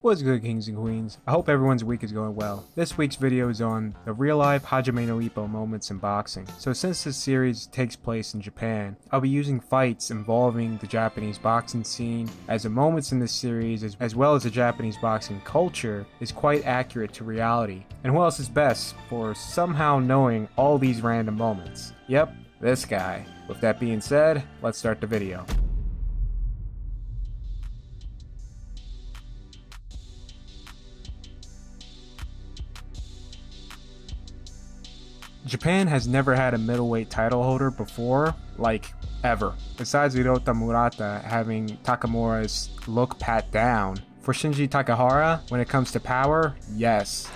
What's good, kings and queens? I hope everyone's week is going well. This week's video is on the real-life Hajime no Ippo moments in boxing. So since this series takes place in Japan, I'll be using fights involving the Japanese boxing scene, as the moments in this series, as well as the Japanese boxing culture, is quite accurate to reality. And who else is best for somehow knowing all these random moments? Yep, this guy. With that being said, let's start the video. Japan has never had a middleweight title holder before, like, ever. Besides Hirota Murata having Takamura's look pat down. For Shinji Takahara, when it comes to power, yes.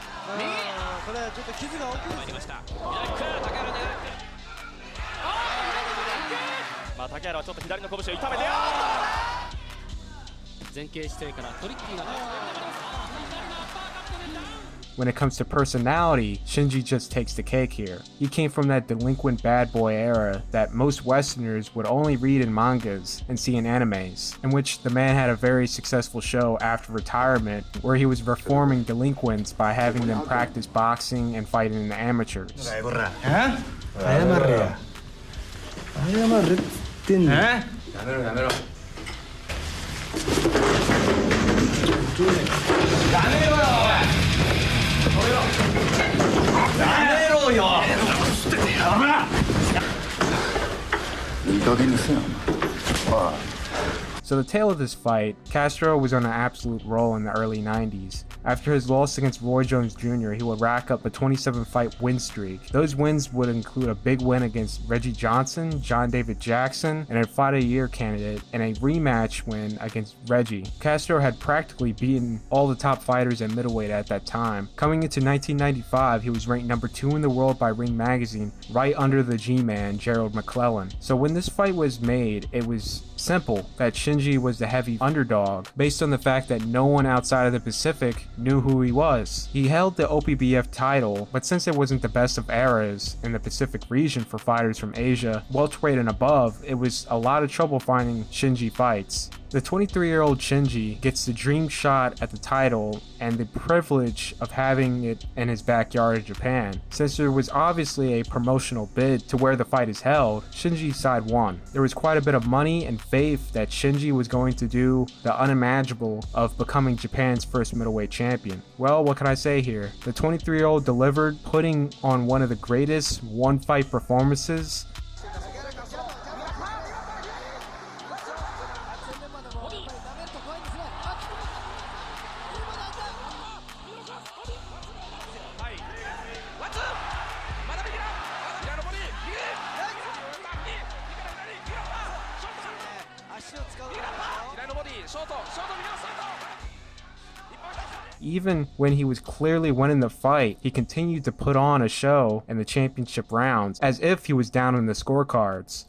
When it comes to personality, Shinji just takes the cake here. He came from that delinquent bad boy era that most Westerners would only read in mangas and see in animes, in which the man had a very successful show after retirement where he was reforming delinquents by having them practice boxing and fighting in the amateurs. So the tale of this fight, Castro was on an absolute roll in the early 90s. After his loss against Roy Jones Jr., he would rack up a 27-fight win streak. Those wins would include a big win against Reggie Johnson, John David Jackson, and a Fight of the Year candidate, and a rematch win against Reggie. Castro had practically beaten all the top fighters at middleweight at that time. Coming into 1995, he was ranked number 2 in the world by Ring Magazine, right under the G-Man, Gerald McClellan. So when this fight was made, it was simple that Shinji was the heavy underdog, based on the fact that no one outside of the Pacific knew who he was. He held the OPBF title, but since it wasn't the best of eras in the Pacific region for fighters from Asia, welterweight and above, it was a lot of trouble finding Shinji fights. The 23-year-old Shinji gets the dream shot at the title and the privilege of having it in his backyard of Japan. Since there was obviously a promotional bid to where the fight is held, Shinji's side won. There was quite a bit of money and faith that Shinji was going to do the unimaginable of becoming Japan's first middleweight champion. Well, what can I say here? The 23-year-old delivered, putting on one of the greatest one-fight performances . Even when he was clearly winning the fight, he continued to put on a show in the championship rounds, as if he was down in the scorecards.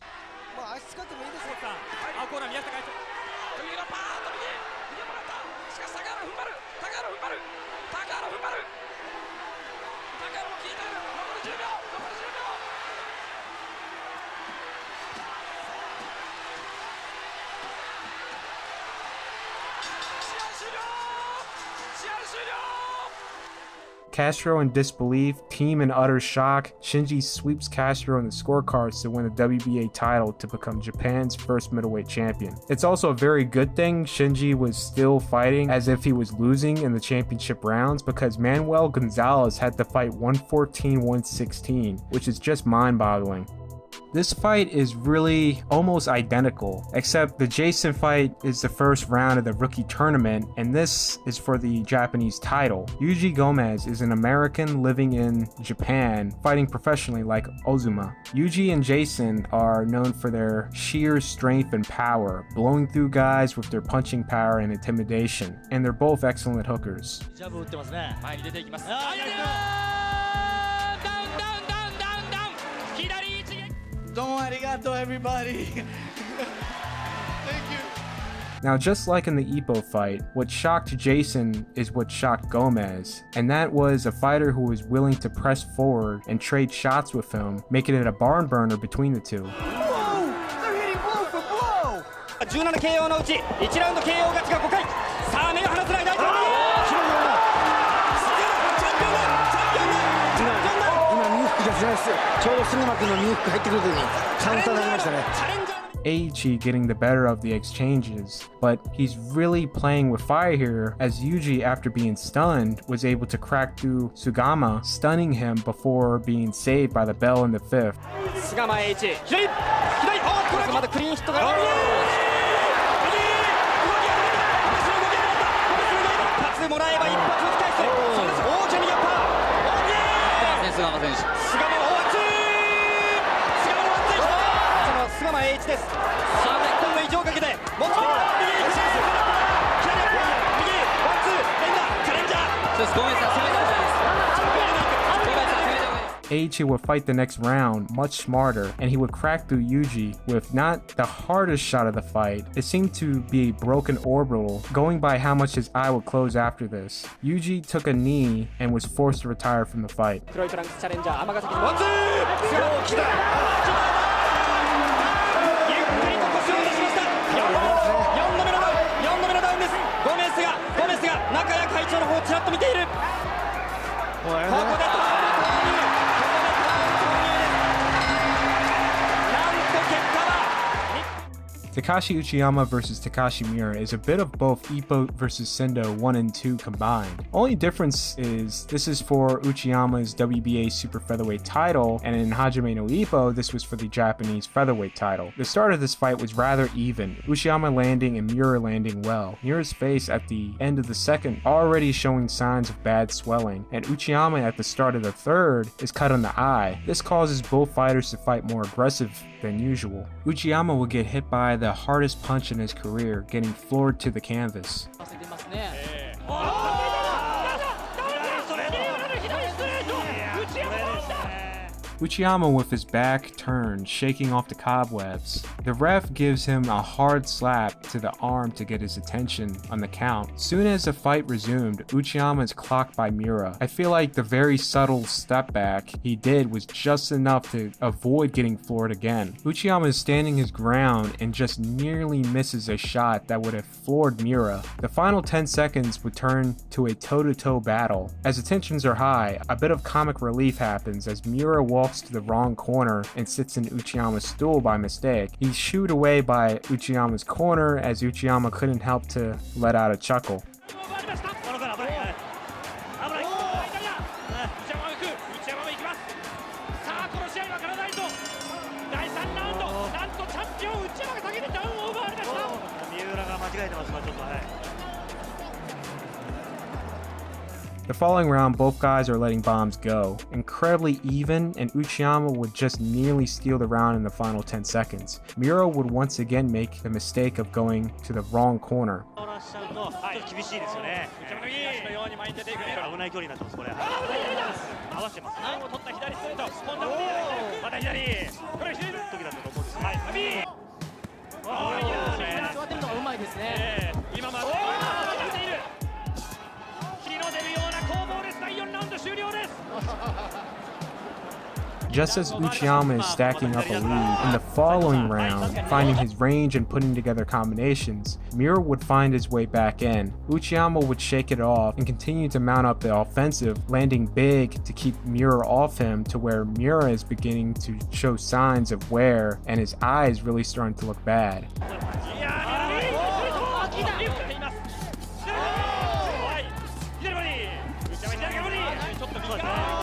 Castro in disbelief, team in utter shock. Shinji sweeps Castro in the scorecards to win the WBA title to become Japan's first middleweight champion. It's also a very good thing Shinji was still fighting as if he was losing in the championship rounds, because Manuel Gonzalez had to fight 114-116, which is just mind-boggling. This fight is really almost identical, except the Jason fight is the first round of the rookie tournament, and this is for the Japanese title. Yuji Gomez is an American living in Japan, fighting professionally like Ozuma. Yuji and Jason are known for their sheer strength and power, blowing through guys with their punching power and intimidation, and they're both excellent hookers. Arigato, everybody. Thank you. Now, just like in the Ippo fight, what shocked Jason is what shocked Gomez, and that was a fighter who was willing to press forward and trade shots with him, making it a barn burner between the two. Whoa! They're hitting blow for blow! 17 KO のうち1ラウンド KO 勝ちが5回。さあ目が離せない大統領。Aichi getting the better of the exchanges, but he's really playing with fire here, as Yuji, after being stunned, was able to crack through Sugama, stunning him before being saved by the bell in the 5th. Sugama Aichi. Aichi would fight the next round much smarter, and he would crack through Yuji with not the hardest shot of the fight. It seemed to be a broken orbital, going by how much his eye would close after this. Yuji took a knee and was forced to retire from the fight. Takashi Uchiyama vs Takashi Miura is a bit of both Ippo vs Sendo 1 and 2 combined. Only difference is this is for Uchiyama's WBA super featherweight title, and in Hajime no Ippo this was for the Japanese featherweight title. The start of this fight was rather even, Uchiyama landing and Miura landing well. Miura's face at the end of the second already showing signs of bad swelling, and Uchiyama at the start of the third is cut on the eye. This causes both fighters to fight more aggressive than usual. Uchiyama will get hit by the hardest punch in his career, getting floored to the canvas. Uchiyama with his back turned, shaking off the cobwebs. The ref gives him a hard slap to the arm to get his attention on the count. Soon as the fight resumed, Uchiyama is clocked by Miura. I feel like the very subtle step back he did was just enough to avoid getting floored again. Uchiyama is standing his ground and just nearly misses a shot that would have floored Miura. The final 10 seconds would turn to a toe-to-toe battle. As the tensions are high, a bit of comic relief happens as Miura walks to the wrong corner and sits in Uchiyama's stool by mistake. He's shooed away by Uchiyama's corner as Uchiyama couldn't help to let out a chuckle. The following round, both guys are letting bombs go. Incredibly even, and Uchiyama would just nearly steal the round in the final 10 seconds. Miura would once again make the mistake of going to the wrong corner. Just as Uchiyama is stacking up a lead, in the following round, finding his range and putting together combinations, Miura would find his way back in. Uchiyama would shake it off and continue to mount up the offensive, landing big to keep Miura off him to where Miura is beginning to show signs of wear and his eye is really starting to look bad.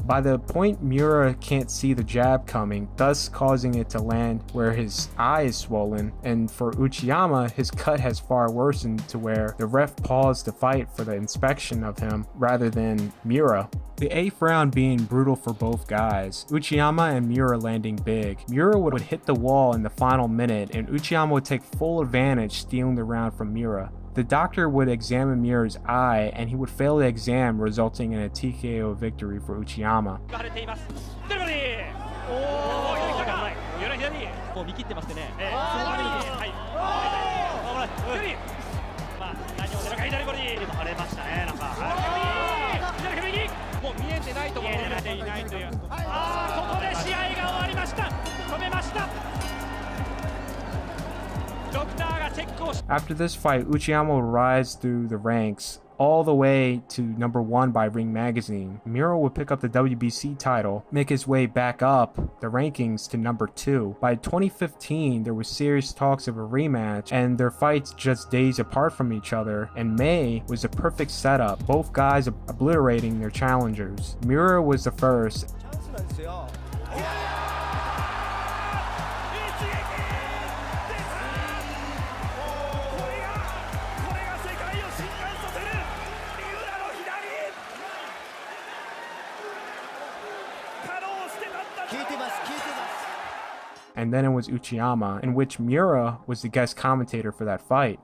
By the point Miura can't see the jab coming, thus causing it to land where his eye is swollen, and for Uchiyama, his cut has far worsened to where the ref paused the fight for the inspection of him rather than Miura. The 8th round being brutal for both guys, Uchiyama and Miura landing big. Miura would hit the wall in the final minute, and Uchiyama would take full advantage, stealing the round from Miura. The doctor would examine Miura's eye, and he would fail the exam, resulting in a TKO victory for Uchiyama. After this fight, Uchiyama would rise through the ranks all the way to number 1 by Ring Magazine. Miro would pick up the WBC title, make his way back up the rankings to number 2. By 2015, there was serious talks of a rematch, and their fights just days apart from each other, and May was a perfect setup, both guys obliterating their challengers. Miro was the first. And then it was Uchiyama, in which Miura was the guest commentator for that fight.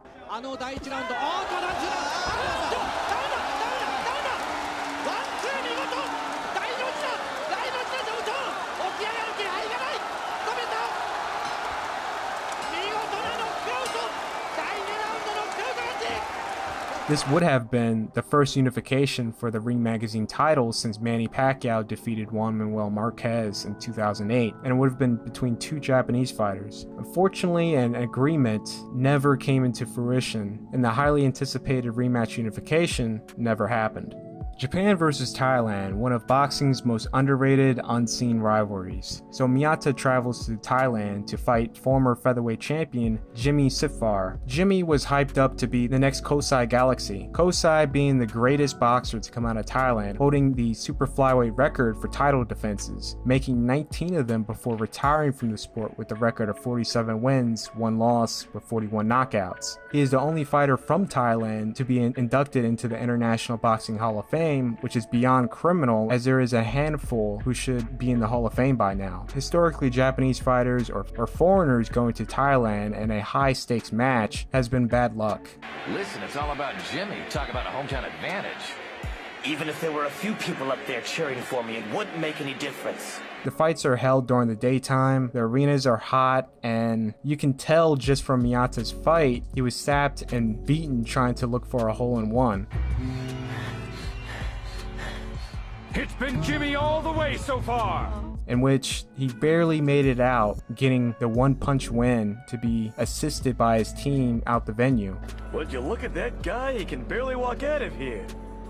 This would have been the first unification for the Ring Magazine titles since Manny Pacquiao defeated Juan Manuel Marquez in 2008, and it would have been between 2 Japanese fighters. Unfortunately, an agreement never came into fruition, and the highly anticipated rematch unification never happened. Japan versus Thailand, one of boxing's most underrated, unseen rivalries. So Miyata travels to Thailand to fight former featherweight champion Jimmy Sitfar. Jimmy was hyped up to be the next Kosai Galaxy. Kosai being the greatest boxer to come out of Thailand, holding the super flyweight record for title defenses, making 19 of them before retiring from the sport with a record of 47 wins, 1 loss, with 41 knockouts. He is the only fighter from Thailand to be inducted into the International Boxing Hall of Fame, which is beyond criminal, as there is a handful who should be in the Hall of Fame by now. Historically, Japanese fighters or foreigners going to Thailand in a high-stakes match has been bad luck. Listen, it's all about Jimmy. Talk about a hometown advantage. Even if there were a few people up there cheering for me, it wouldn't make any difference. The fights are held during the daytime, the arenas are hot, and you can tell just from Miyata's fight, he was sapped and beaten trying to look for a hole-in-one. It's been Jimmy all the way so far! In which he barely made it out, getting the one-punch win to be assisted by his team out the venue. Would you look at that guy? He can barely walk out of here.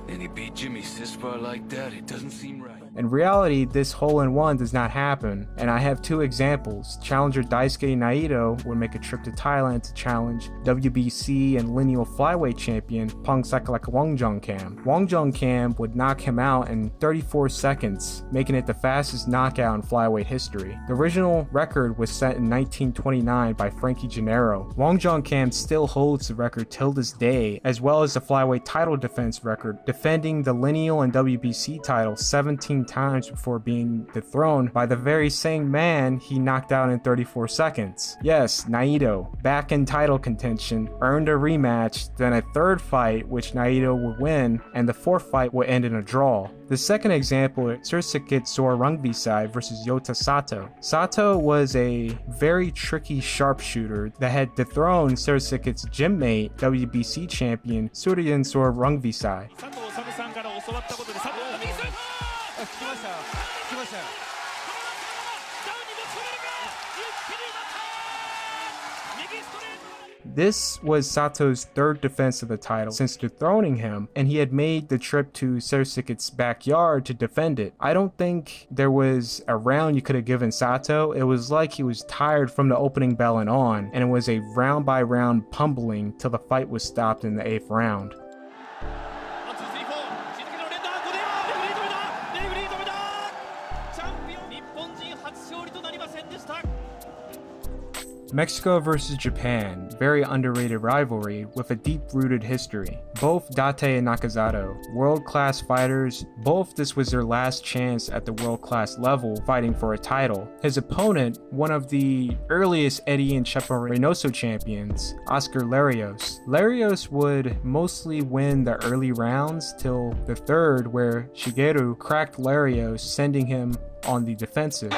And he beat Jimmy Sisfar like that? It doesn't seem right. In reality, this hole-in-one does not happen, and I have 2 examples. Challenger Daisuke Naito would make a trip to Thailand to challenge WBC and lineal flyweight champion Pongsaklak Wongjongkam. Wongjongkam would knock him out in 34 seconds, making it the fastest knockout in flyweight history. The original record was set in 1929 by Frankie Gennaro. Wongjongkam still holds the record till this day, as well as the flyweight title defense record, defending the lineal and WBC title 17 times before being dethroned by the very same man he knocked out in 34 seconds. Yes, Naito, back in title contention, earned a rematch, then a 3rd fight which Naito would win, and the 4th fight would end in a draw. The second example is Sursikit Sorangbisai versus Yota Sato. Sato was a very tricky sharpshooter that had dethroned Sursikit's gym mate, WBC champion Suryan Sorangbisai. This was Sato's 3rd defense of the title since dethroning him, and he had made the trip to Sursikit's backyard to defend it. I don't think there was a round you could have given Sato. It was like he was tired from the opening bell and on, and it was a round by round pummeling till the fight was stopped in the 8th round. Mexico versus Japan, very underrated rivalry with a deep-rooted history. Both Date and Nakazato, world-class fighters, both this was their last chance at the world-class level fighting for a title. His opponent, one of the earliest Eddie and Chepo Reynoso champions, Oscar Larios. Larios would mostly win the early rounds till the 3rd, where Shigeru cracked Larios, sending him on the defensive.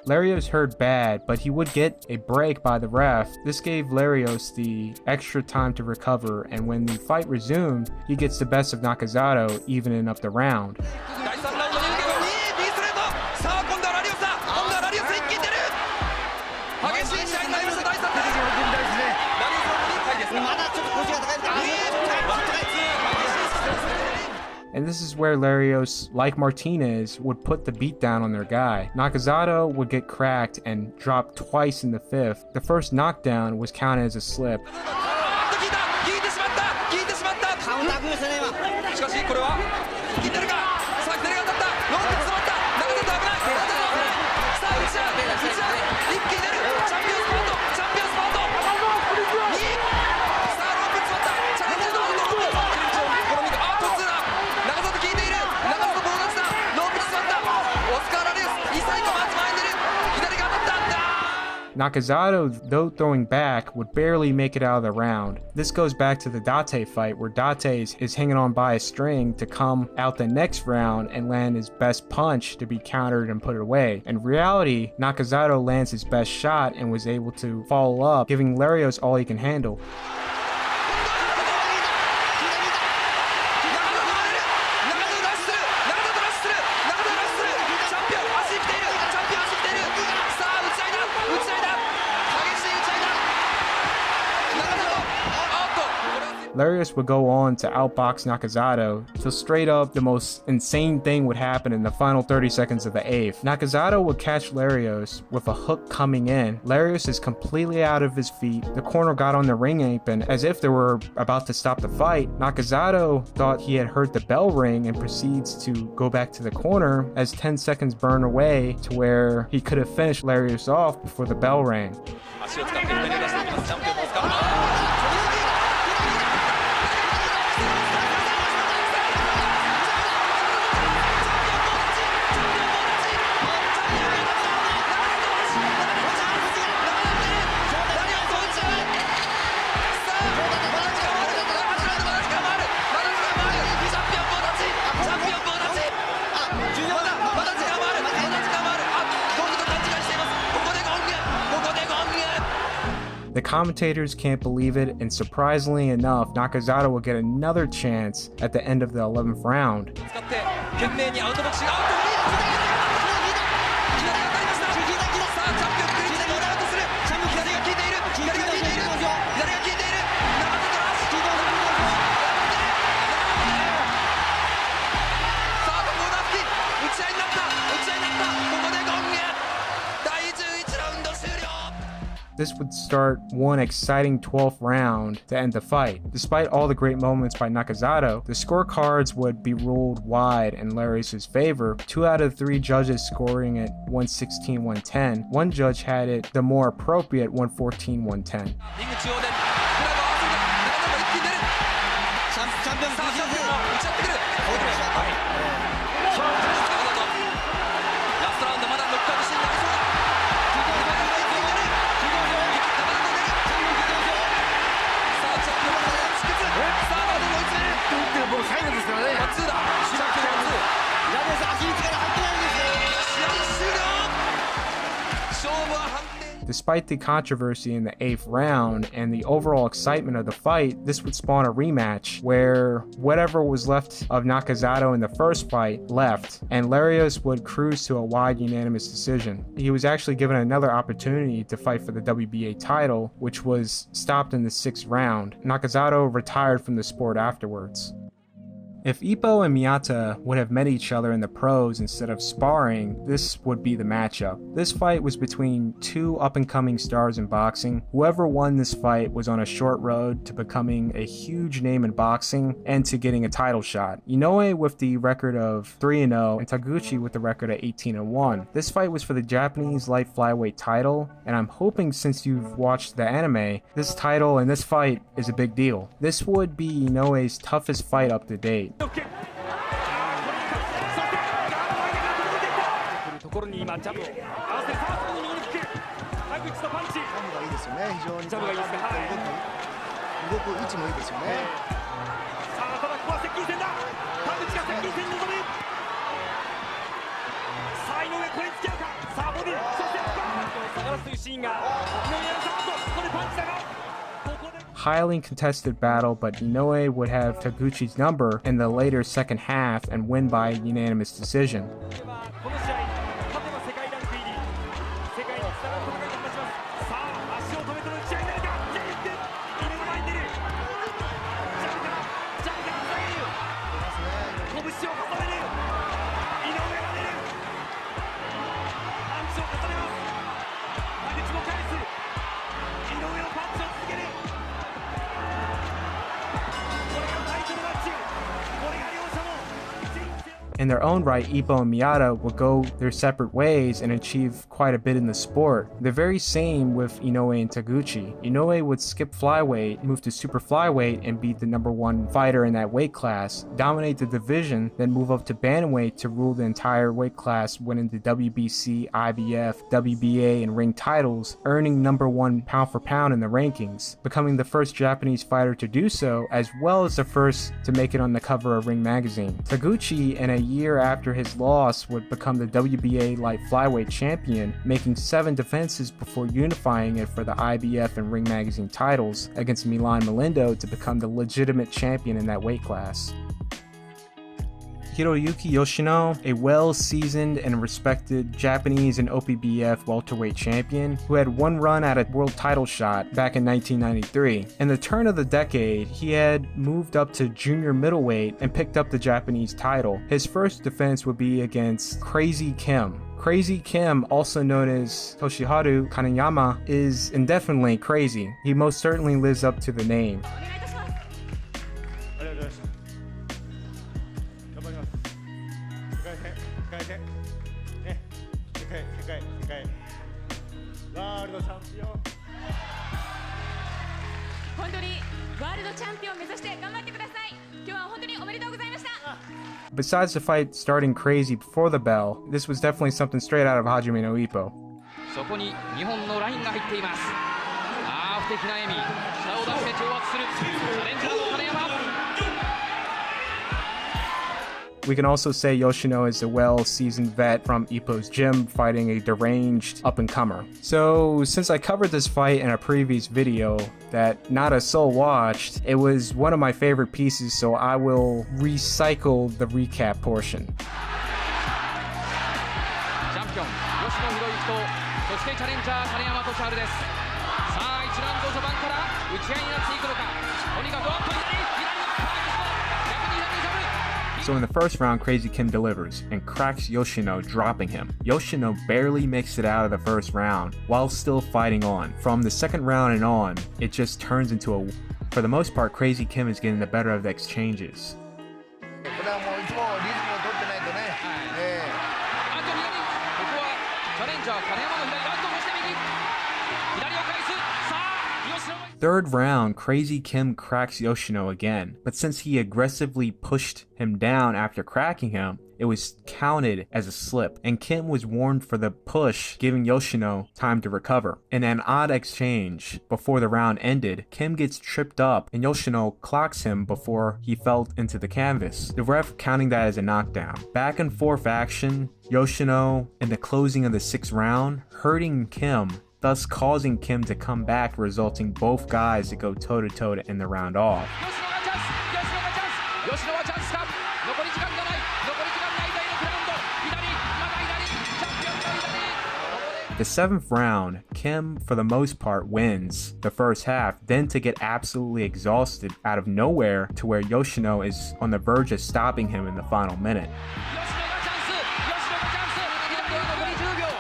Larios hurt bad, but he would get a break by the ref. This gave Larios the extra time to recover, and when the fight resumed, he gets the best of Nakazato, evening up the round. And this is where Larios, like Martinez, would put the beat down on their guy. Nakazato would get cracked and drop twice in the fifth. The first knockdown was counted as a slip. Nakazato, though throwing back, would barely make it out of the round. This goes back to the Date fight, where Date is hanging on by a string to come out the next round and land his best punch to be countered and put away. In reality, Nakazato lands his best shot and was able to follow up, giving Larios all he can handle. Larios would go on to outbox Nakazato, so straight up the most insane thing would happen in the final 30 seconds of the eighth. Nakazato would catch Larios with a hook coming in. Larios is completely out of his feet. The corner got on the ring apron as if they were about to stop the fight. Nakazato thought he had heard the bell ring and proceeds to go back to the corner as 10 seconds burn away to where he could have finished Larios off before the bell rang. The commentators can't believe it, and surprisingly enough, Nakazato will get another chance at the end of the 11th round. This would start one exciting 12th round to end the fight. Despite all the great moments by Nakazato, the scorecards would be ruled wide in Larios' favor, 2 out of 3 judges scoring it 116-110. One judge had it the more appropriate 114-110. Despite the controversy in the 8th round and the overall excitement of the fight, this would spawn a rematch where whatever was left of Nakazato in the first fight left, and Larios would cruise to a wide unanimous decision. He was actually given another opportunity to fight for the WBA title, which was stopped in the 6th round. Nakazato retired from the sport afterwards. If Ippo and Miyata would have met each other in the pros instead of sparring, this would be the matchup. This fight was between 2 up-and-coming stars in boxing. Whoever won this fight was on a short road to becoming a huge name in boxing and to getting a title shot. Inoue with the record of 3-0 and Taguchi with the record of 18-1. This fight was for the Japanese light flyweight title, and I'm hoping since you've watched the anime, this title and this fight is a big deal. This would be Inoue's toughest fight up to date. ところに今ジャブを合わせさあそこに右に引く田口のパンチジャブがいいですよね非常にジャブがいいですね動く位置もいいですよねさあただここは接近戦だ田口が接近戦に臨むさあ井上これに付き合うかさあボディそしてシーンが井上さんあとここでパンチだがここで Highly contested battle, but Inoue would have Taguchi's number in the later second half and win by unanimous decision. この試合勝てば世界ランク入り世界につながる戦いになりますさあ足を止めての打ち合いになるかじゃあ言って井上の前に出るジャブからジャブから下げる拳を重ねる井上が出るパンチを重ねます田口も返す井上のパンチを続けるこれがタイトルマッチこれが両者の人生 In their own right, Ippo and Miyata would go their separate ways and achieve quite a bit in the sport. The very same with Inoue and Taguchi. Inoue would skip flyweight, move to super flyweight, and beat the #1 fighter in that weight class, dominate the division, then move up to bantamweight to rule the entire weight class, winning the WBC, IBF, WBA, and ring titles, earning #1 pound for pound in the rankings, becoming the first Japanese fighter to do so, as well as the first to make it on the cover of Ring magazine. Taguchi, in a year after his loss, would become the WBA light flyweight champion, making 7 defenses before unifying it for the IBF and Ring magazine titles against Milan Melindo to become the legitimate champion in that weight class. Hiroyuki Yoshino, a well-seasoned and respected Japanese and OPBF welterweight champion who had one run at a world title shot back in 1993. In the turn of the decade, he had moved up to junior middleweight and picked up the Japanese title. His first defense would be against Crazy Kim. Crazy Kim, also known as Toshiharu Kaneyama, is indefinitely crazy. He most certainly lives up to the name. ありがとうございました頑張ります世界戦ね世界ワールドチャンピオン本当にワールドチャンピオン目指して頑張ってください今日は本当におめでとうございました Besides the fight starting crazy before the bell, this was definitely something straight out of Hajime no Ippo. そこに2本のラインが入っています不敵な笑み下を出して挑発するチャレンジャーの金山 We can also say Yoshino is a well-seasoned vet from Ippo's gym fighting a deranged up-and-comer. So, since I covered this fight in a previous video that not a soul watched, it was one of my favorite pieces, so I will recycle the recap portion. チャンピオン吉野博之とそしてチャレンジャー金山俊治ですさあ1ラウンド序盤から打ち合いになっていくのかとにかく左のパーキス逆に左にジャブ So in the first round, Crazy Kim delivers and cracks Yoshino, dropping him. Yoshino barely makes it out of the first round while still fighting on. From the second round and on, it just turns into a... For the most part, Crazy Kim is getting the better of the exchanges. これはもういつもリズムを取ってないとね、あと左ここはチャレンジャー金山の左あとそして右左を返すさあ吉野 Third round, Crazy Kim cracks Yoshino again, but since he aggressively pushed him down after cracking him, it was counted as a slip, and Kim was warned for the push, giving Yoshino time to recover. In an odd exchange, before the round ended, Kim gets tripped up and Yoshino clocks him before he fell into the canvas, the ref counting that as a knockdown. Back and forth action, Yoshino in the closing of the 6th round, hurting Kim, thus causing Kim to come back, resulting both guys to go toe-to-toe to end the round off. 吉野はチャンスか残り時間がない残り時間ない第6ラウンド左まだ左チャンピオンが左 The 7th round, Kim, for the most part, wins the first half, then to get absolutely exhausted out of nowhere to where Yoshino is on the verge of stopping him in the final minute. 吉野がチャンス左は残り10秒左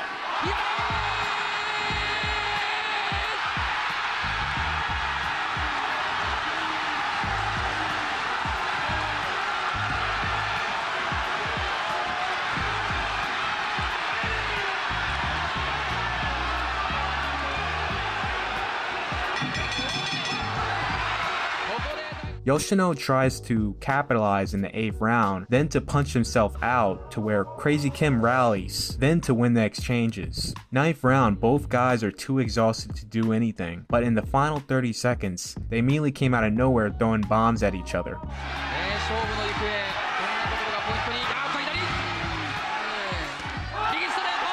Yoshino tries to capitalize in the 8th round, then to punch himself out to where Crazy Kim rallies, then to win the exchanges. 9th round, both guys are too exhausted to do anything, but in the final 30 seconds, they immediately came out of nowhere throwing bombs at each other. 勝負の行方どんなところがポイントに左右ストレート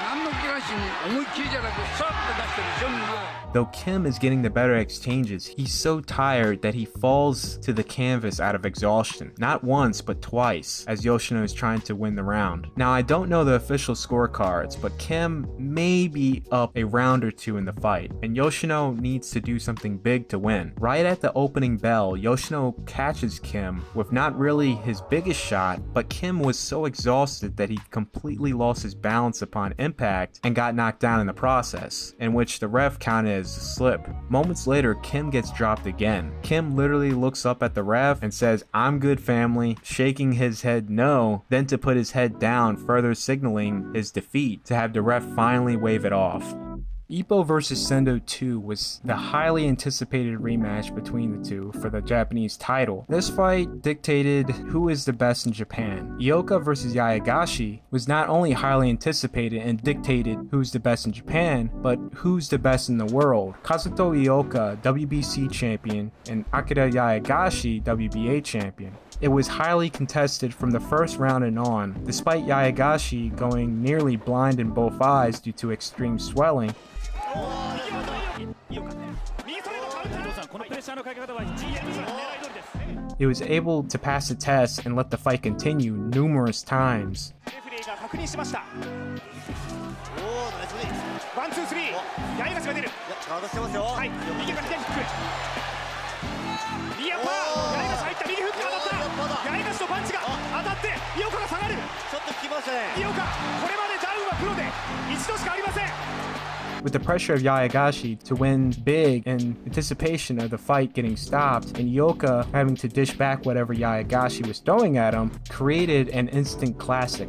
何の気がしに思いっきりじゃなくさっと出してるでしょみんな。 Though Kim is getting the better exchanges, he's so tired that he falls to the canvas out of exhaustion. Not once, but twice, as Yoshino is trying to win the round. Now, I don't know the official scorecards, but Kim may be up a round or two in the fight, and Yoshino needs to do something big to win. Right at the opening bell, Yoshino catches Kim with not really his biggest shot, but Kim was so exhausted that he completely lost his balance upon impact and got knocked down in the process, in which the ref counted as a slip. Moments later, Kim gets dropped again. Kim literally looks up at the ref and says, "I'm good, family," shaking his head no, then to put his head down, further signaling his defeat, to have the ref finally wave it off. Ippo vs. Sendo 2 was the highly anticipated rematch between the two for the Japanese title. This fight dictated who is the best in Japan. Ioka vs. Yayagashi was not only highly anticipated and dictated who's the best in Japan, but who's the best in the world. Kazuto Ioka, WBC champion, and Akira Yayagashi, WBA champion. It was highly contested from the first round and on, despite Yayagashi going nearly blind in both eyes due to extreme swelling. He was able to pass the test and let the fight continue numerous times. With the pressure of Yayagashi to win big in anticipation of the fight getting stopped, and Ioka having to dish back whatever Yayagashi was throwing at him, created an instant classic.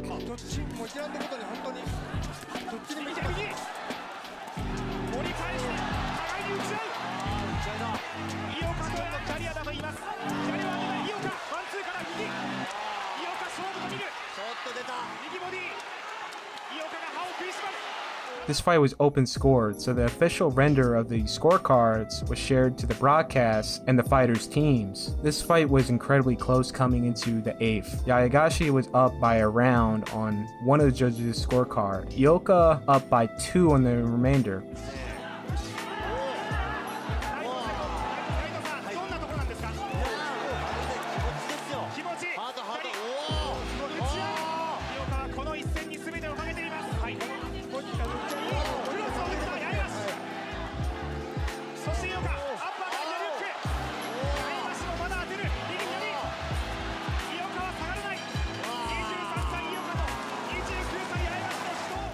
This fight was open scored, so the official render of the scorecards was shared to the broadcast and the fighters' teams. This fight was incredibly close coming into the 8th. Yayagashi was up by a round on one of the judges' scorecard. Ioka up by 2 on the remainder.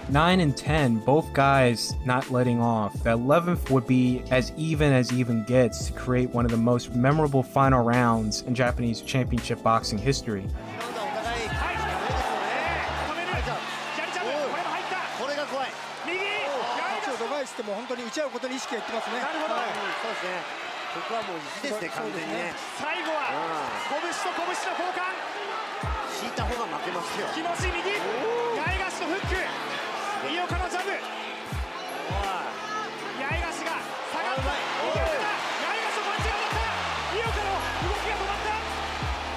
Nine and 10, both guys not letting off. The 11th would be as even gets to create one of the most memorable final rounds in Japanese championship boxing history.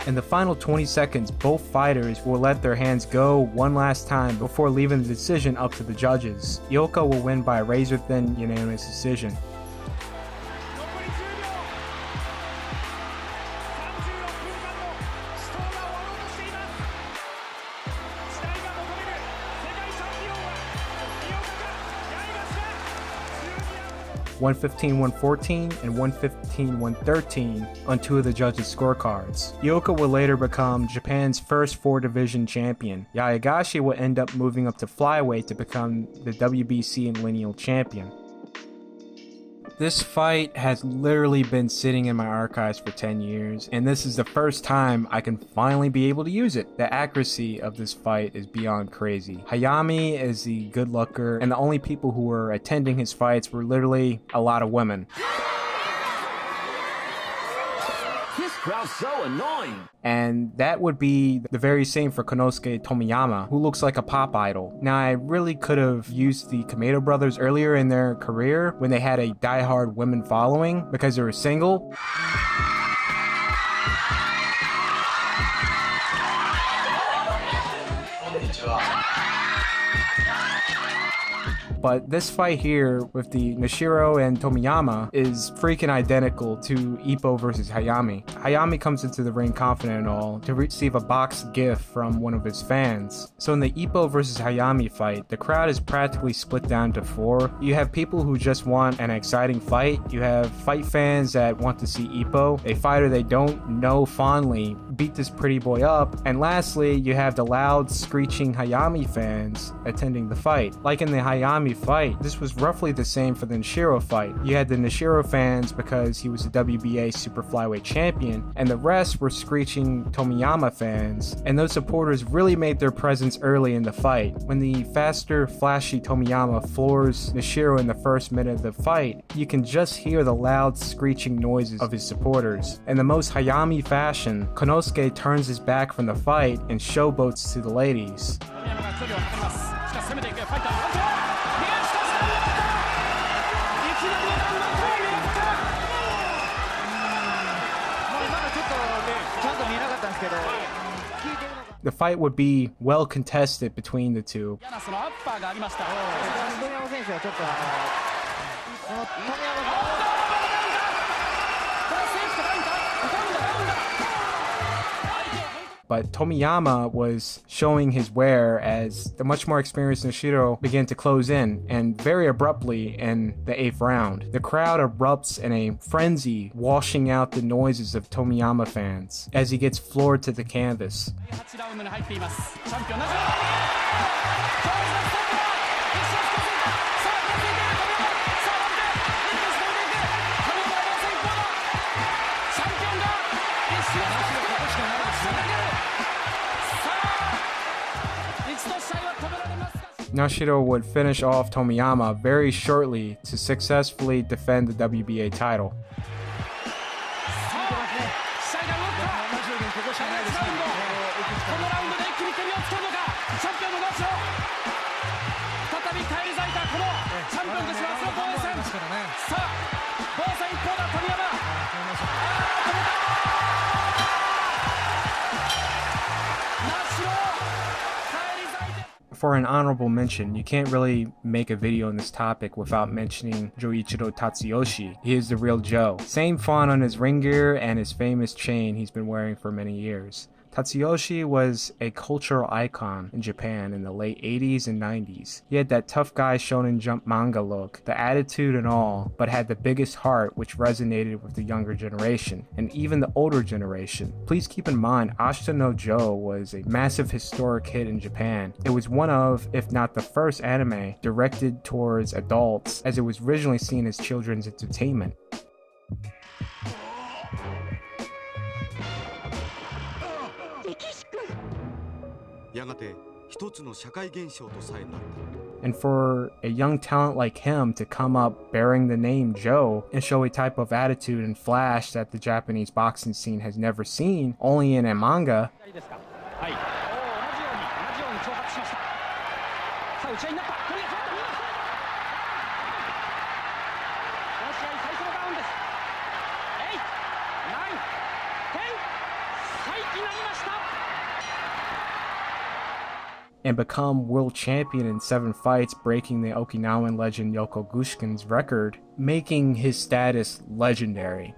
In the final 20 seconds, both fighters will let their hands go one last time before leaving the decision up to the judges. Ioka will win by a razor-thin unanimous decision. $115-114 and $115-113 on 2 of the judges' scorecards. Ioka will later become Japan's first 4-division champion. Yayagashi will end up moving up to flyweight to become the WBC and lineal champion. This fight has literally been sitting in my archives for 10 years, and this is the first time I can finally be able to use it. The accuracy of this fight is beyond crazy. Hajime is the good looker, and the only people who were attending his fights were literally a lot of women. This crowd's so annoying. And that would be the very same for Konosuke Tomiyama, who looks like a pop idol. Now, I really could have used the Kameto brothers earlier in their career when they had a diehard women following because they were single. But this fight here with the Nishiro and Tomiyama is freaking identical to Ippo versus Hayami. Hayami comes into the ring confident and all to receive a boxed gift from one of his fans. So in the Ippo versus Hayami fight, the crowd is practically split down to four. You have people who just want an exciting fight. You have fight fans that want to see Ippo, a fighter they don't know fondly, beat this pretty boy up. And lastly, you have the loud, screeching Hayami fans attending the fight. Like in the Hayami fight, this was roughly the same for the Nishiro fight. You had the Nishiro fans because he was the WBA super flyweight champion, and the rest were screeching Tomiyama fans, and those supporters really made their presence early in the fight. When the faster, flashy Tomiyama floors Nishiro in the first minute of the fight, you can just hear the loud screeching noises of his supporters. In the most Hayami fashion, Konosuke turns his back from the fight and showboats to the ladies. The fight would be well contested between the two. But Tomiyama was showing his wear as the much more experienced Nishiro began to close in, and very abruptly in the 8th round. The crowd erupts in a frenzy, washing out the noises of Tomiyama fans as he gets floored to the canvas. Nashiro would finish off Tomiyama very shortly to successfully defend the WBA title. For an honorable mention, you can't really make a video on this topic without mentioning Joichiro Tatsuyoshi. He is the real Joe. Same font on his ring gear and his famous chain he's been wearing for many years. Tatsuyoshi was a cultural icon in Japan in the late 80s and 90s. He had that tough guy Shonen Jump manga look, the attitude and all, but had the biggest heart which resonated with the younger generation, and even the older generation. Please keep in mind, Ashita no Joe was a massive historic hit in Japan. It was one of, if not the first anime, directed towards adults, as it was originally seen as children's entertainment. And for a young talent like him to come up bearing the name Joe and show a type of attitude and flash that the Japanese boxing scene has never seen, only in a manga, and become world champion in 7 fights, breaking the Okinawan legend Yoko Gushkin's record, making his status legendary.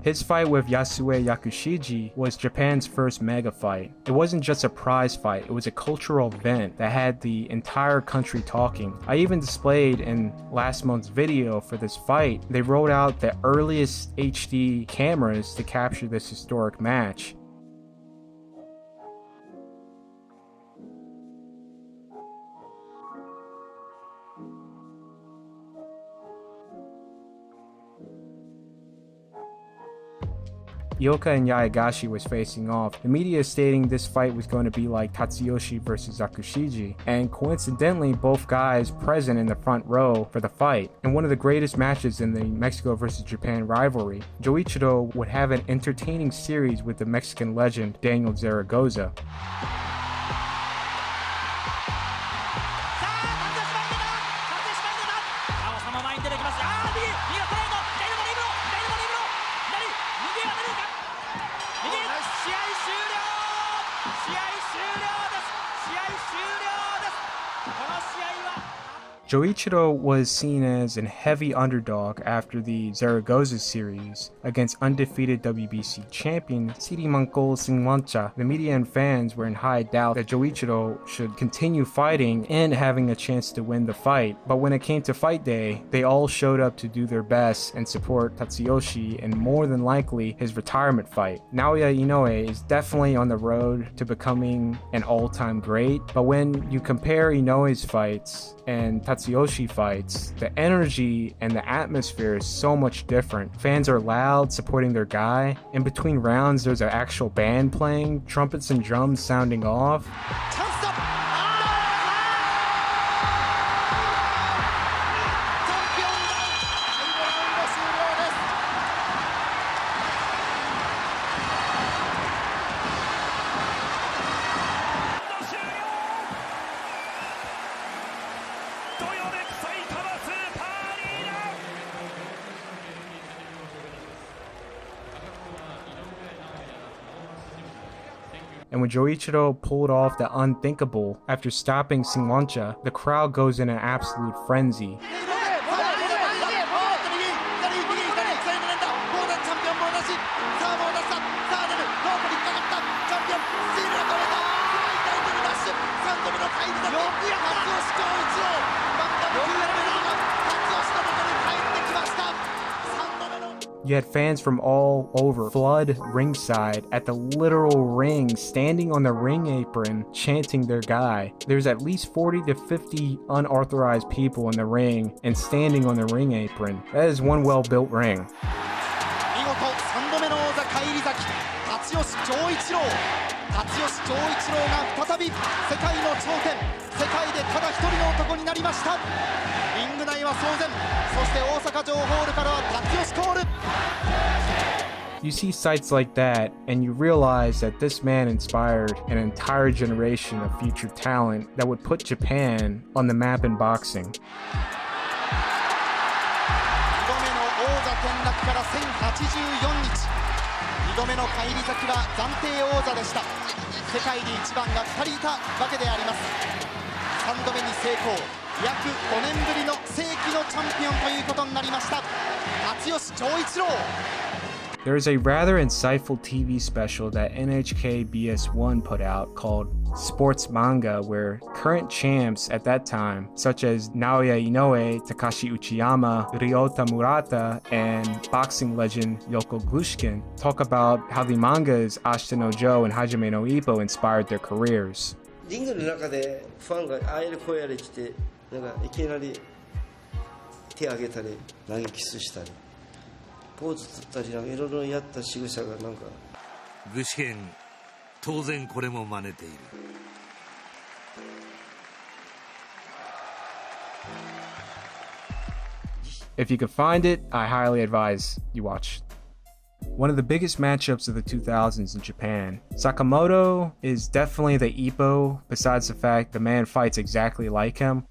His fight with Yasue Yakushiji was Japan's first mega fight. It wasn't just a prize fight, it was a cultural event that had the entire country talking. I even displayed in last month's video for this fight, they rolled out the earliest HD cameras to capture this historic match. Ioka and Yayagashi was facing off. The media stating this fight was going to be like Tatsuyoshi versus Yakushiji, and coincidentally both guys present in the front row for the fight. In one of the greatest matches in the Mexico versus Japan rivalry, Joichiro would have an entertaining series with the Mexican legend Daniel Zaragoza. 出てきます。ああ、右がストレート。左のボリーブロー。左のボリーブロー。左、右が出るか。右、試合終了。試合終了です。試合終了です。この試合は。Joichiro was seen as a heavy underdog after the Zaragoza series against undefeated WBC champion Sirimanko Singwancha. The media and fans were in high doubt that Joichiro should continue fighting and having a chance to win the fight. But when it came to fight day, they all showed up to do their best and support Tatsuyoshi in more than likely his retirement fight. Naoya Inoue is definitely on the road to becoming an all-time great, but when you compare Inoue's fights and Tatsuyoshi fights, the energy and the atmosphere is so much different. Fans are loud, supporting their guy. In between rounds, there's an actual band playing, trumpets and drums sounding off. And when Joichiro pulled off the unthinkable after stopping Singwancha, the crowd goes in an absolute frenzy. You had fans from all over flood ringside at the literal ring, standing on the ring apron, chanting their guy. There's at least 40 to 50 unauthorized people in the ring and standing on the ring apron. That is one well-built ring. You see sights like that, and you realize that this man inspired an entire generation of future talent that would put Japan on the map in boxing. There is a rather insightful TV special that NHK BS1 put out called Sports Manga, where current champs at that time, such as Naoya Inoue, Takashi Uchiyama, Ryota Murata, and boxing legend Yoko Glushkin, talk about how the mangas Ashita no Joe and Hajime no Ippo inspired their careers. リングの中でファンがああいう声やり来て、なんかいきなり手上げたり投げキスしたりポーズ取ったりいろいろやった仕草がなんか具志堅当然これも真似ている If you could find it, I highly advise you watch. One of the biggest matchups of the 2000s in Japan. Sakamoto is definitely the Ippo, besides the fact the man fights exactly like him.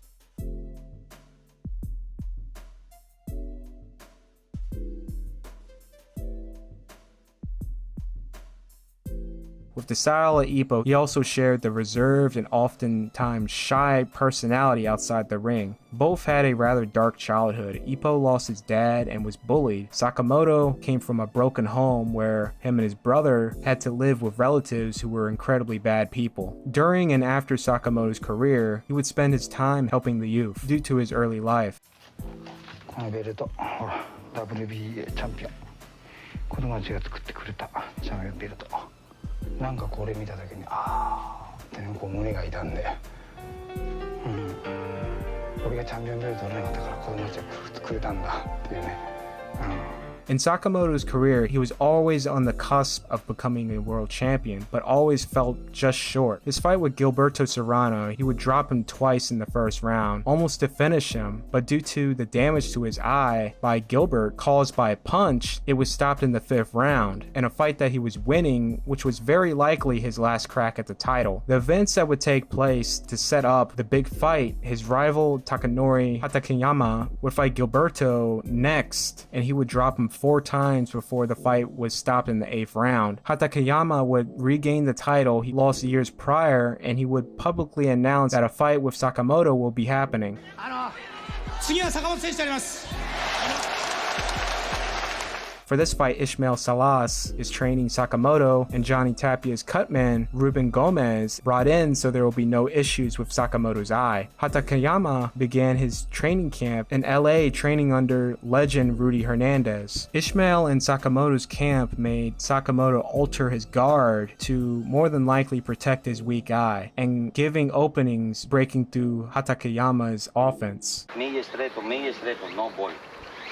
With the style of Ippo, he also shared the reserved and oftentimes shy personality outside the ring. Both had a rather dark childhood. Ippo lost his dad and was bullied. Sakamoto came from a broken home where him and his brother had to live with relatives who were incredibly bad people. During and after Sakamoto's career, he would spend his time helping the youth due to his early life. このベルト、ほら、WBA チャンピオン。子供たちが作ってくれたチャンピオンベルト。なんかこれ見た時にああってこう胸が痛んで、俺がチャンピオンベルト取れなかったから子供たちがくれたんだっていうね、In Sakamoto's career, he was always on the cusp of becoming a world champion, but always felt just short. His fight with Gilberto Serrano, he would drop him twice in the first round, almost to finish him, but due to the damage to his eye by Gilbert caused by a punch, it was stopped in the 5th round, in a fight that he was winning, which was very likely his last crack at the title. The events that would take place to set up the big fight, his rival Takanori Hatakeyama would fight Gilberto next, and he would drop him 4 times before the fight was stopped in the 8th round. Hatakeyama would regain the title he lost years prior, and he would publicly announce that a fight with Sakamoto will be happening. For this fight, Ismael Salas is training Sakamoto, and Johnny Tapia's cutman, Ruben Gomez, brought in so there will be no issues with Sakamoto's eye. Hatakeyama began his training camp in LA training under legend Rudy Hernandez. Ismael and Sakamoto's camp made Sakamoto alter his guard to more than likely protect his weak eye, and giving openings breaking through Hatakeyama's offense. Muy estrecho, no ball.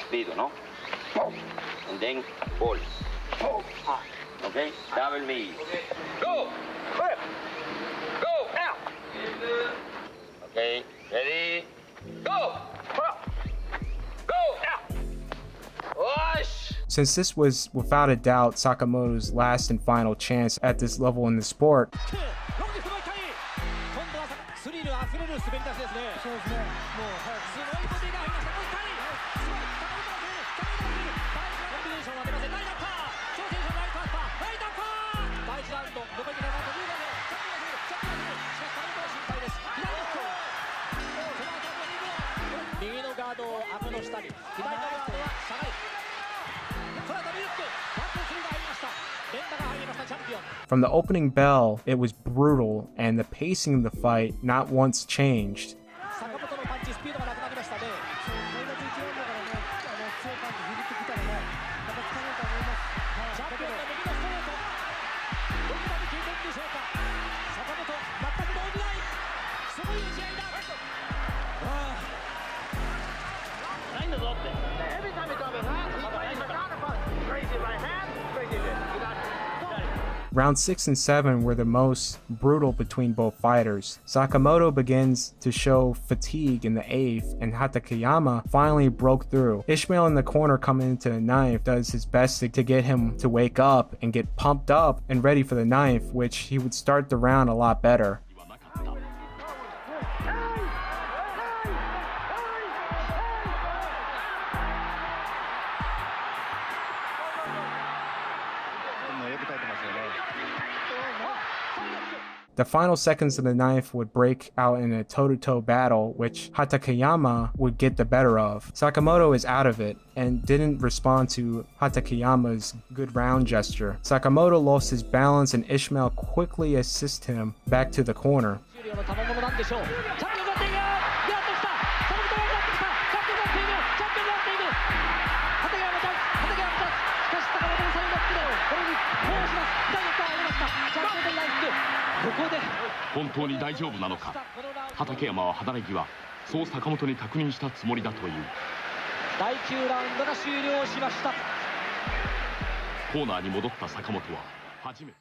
Speed, no? And then ball. Okay? Double me. Go! Go! Now! Okay, ready? Go! Go! Now! Wash! Since this was without a doubt Sakamoto's last and final chance at this level in the sport, from the opening bell, it was brutal, and the pacing of the fight not once changed. Rounds 6 and 7 were the most brutal between both fighters. Sakamoto begins to show fatigue in the 8th, and Hatakeyama finally broke through. Ismael in the corner coming into the 9th does his best to get him to wake up and get pumped up and ready for the 9th, which he would start the round a lot better. The final seconds of the 9th would break out in a toe-to-toe battle, which Hatakeyama would get the better of. Sakamoto is out of it and didn't respond to Hatakeyama's good round gesture. Sakamoto lost his balance, and Ismael quickly assisted him back to the corner.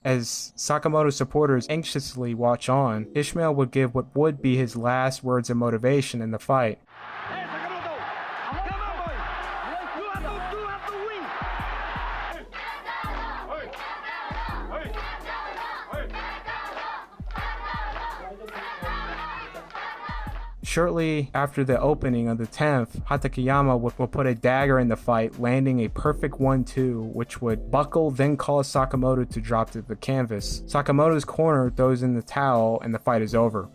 As Sakamoto supporters anxiously watch on, Ismael would give what would be his last words of motivation in the fight. Shortly after the opening of the 10th, Hatakeyama would put a dagger in the fight, landing a perfect 1-2, which would buckle, then cause Sakamoto to drop to the canvas. Sakamoto's corner throws in the towel, and the fight is over.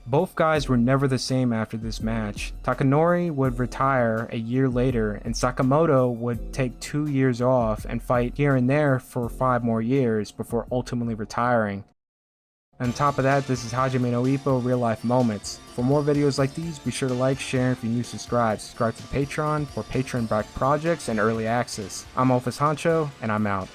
Both guys were never the same after this match. Takanori would retire a year later, and Sakamoto would take 2 years off and fight here and there for 5 more years before ultimately retiring. On top of that, this is Hajime no Ippo Real Life Moments. For more videos like these, be sure to like, share, and if you're new, subscribe. Subscribe to the Patreon for Patreon-backed projects and early access. I'm Office Honcho, and I'm out.